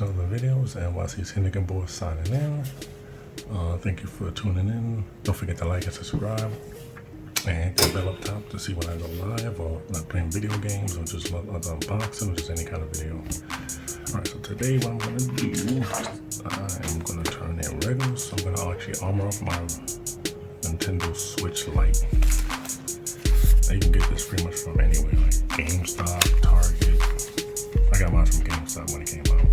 to other videos. And NYC Syndicate Board signing in. Thank you for tuning in. Don't forget to like and subscribe. And hit the bell up top to see when I go live or like playing video games or just other unboxing or just any kind of video. Alright, so today what I'm going to do, I'm going to turn in regular. So I'm going to actually armor up my Nintendo Switch Lite. Now you can get this pretty much from anywhere, like GameStop, Target. I got mine from GameStop when it came out.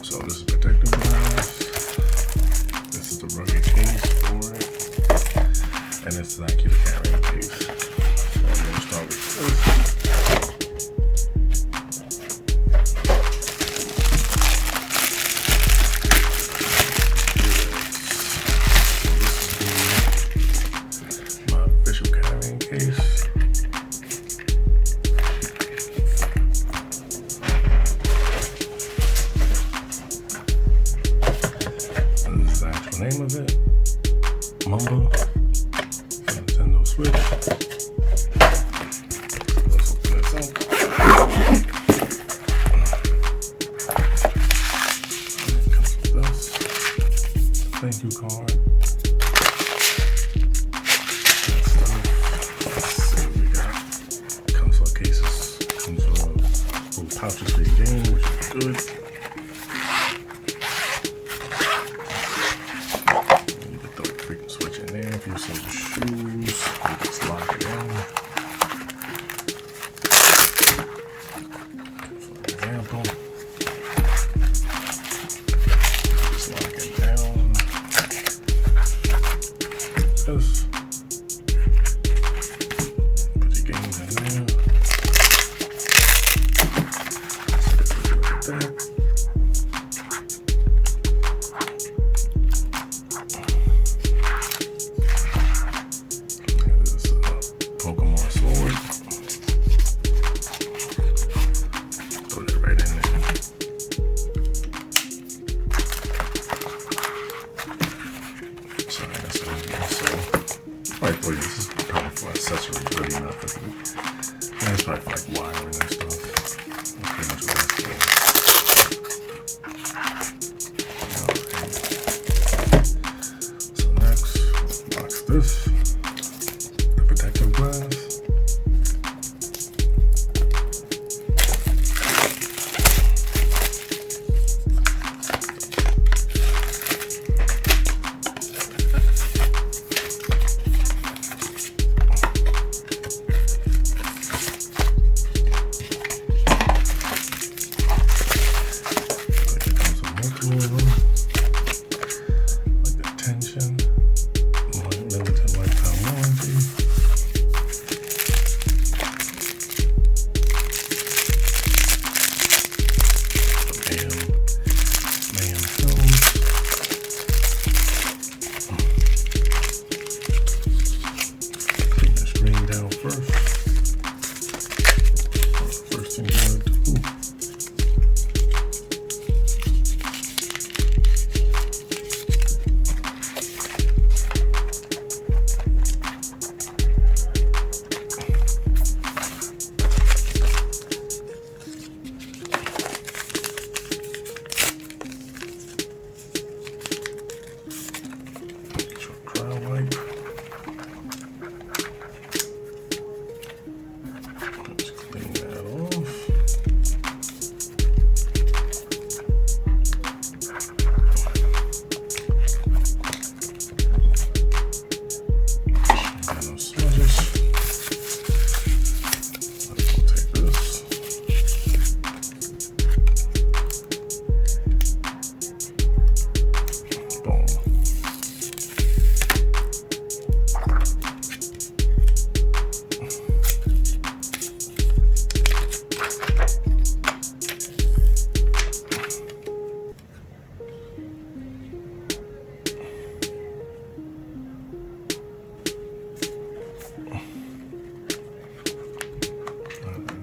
So this is protective glass. This is the rugged case for it. And this is actually the carrying case. So I'm going to start with this. Name of it, Mumba, Nintendo Switch. Let's open this up. And it comes with this thank you card. Let's see what we got. Comes with cases, comes with little pouches for your game, which is good. Some shoes, just lock it in. For example, just lock it down. This. Put your games in there. Look at that. This is probably for accessories, really not for food. And it's probably for like wiring and stuff. That's pretty much what that's for. So next, box this, the protective glass.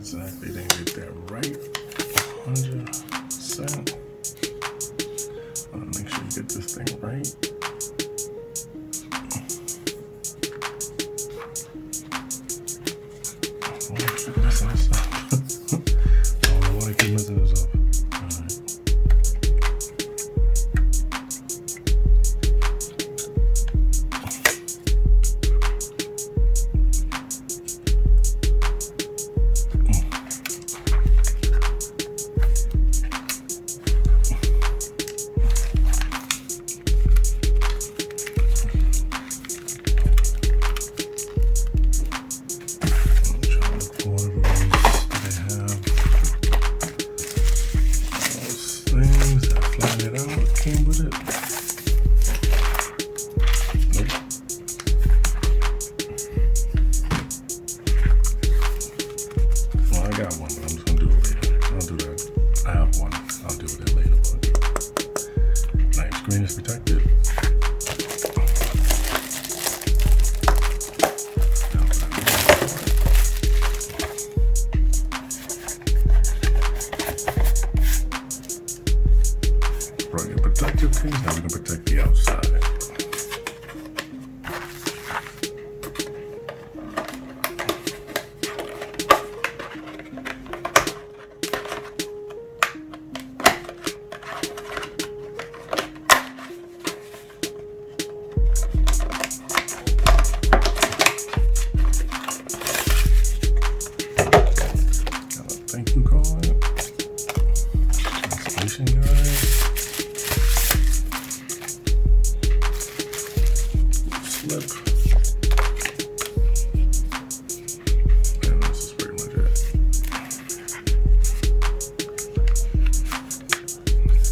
Exactly, didn't get that right 100%. Make sure you get this thing right. Oh, keep messing this up. I don't know why I keep messing this up. came with it. Nope. Well, I got one, but I'm just gonna do it later. I'll do that. I have one. I'll deal with it later. But now your screen is protected. Bring your protective case, now we can protect the outside. Thank you card, installation guide, slip, and this is pretty much it.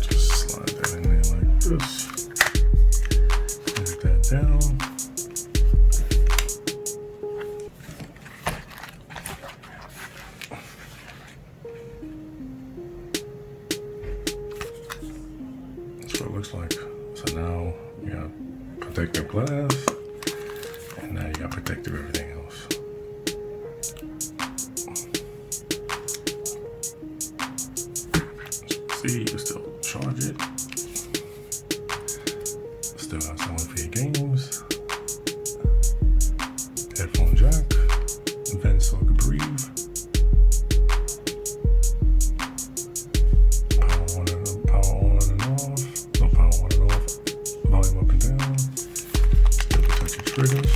Just slide that in there like this, put that down. That's what it looks like. So now you got protective glass, and now you got protective everything else. See, you can still charge it. Still got someone for your games. Headphone jack, vent so it can breathe. Power on and off. No power on and off. Volume up and down. Still protect your triggers.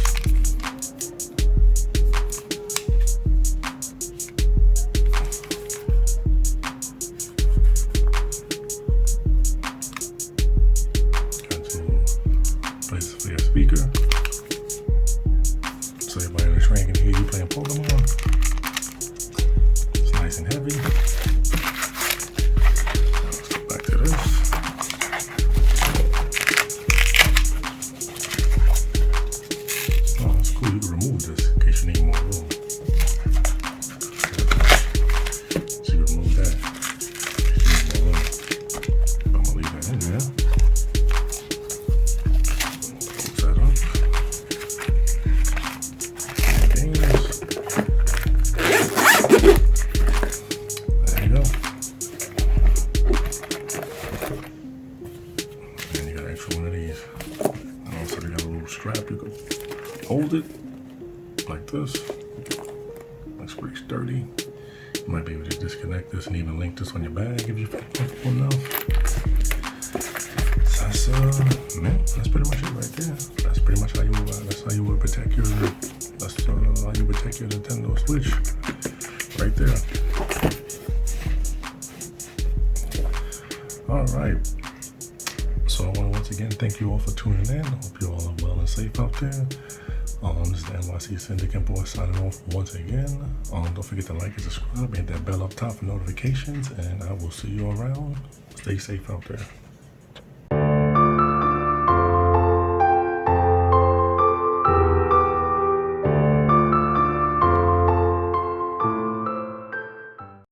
Got two places for your speaker, so everybody in the train can hear you playing Pokemon. It's nice and heavy. Let's go back to this. Oh, that's cool. You can remove this in case you need more room. So you remove that in case you need more room. I'm gonna leave that in there. Close that up. Games. There you go. And you got an extra one of these. And also they got a little strap you can hold it like this. Looks pretty sturdy. You might be able to disconnect this and even link this on your bag if you feel comfortable enough. So that's man, that's pretty much it right there. That's pretty much how you would protect your Nintendo Switch right there. All right. So I want to once again thank you all for tuning in. I hope you all are well and safe out there. This is the NYC Syndicate Boy signing off once again. Don't forget to like and subscribe and hit that bell up top for notifications, and I will see you around. Stay safe out there.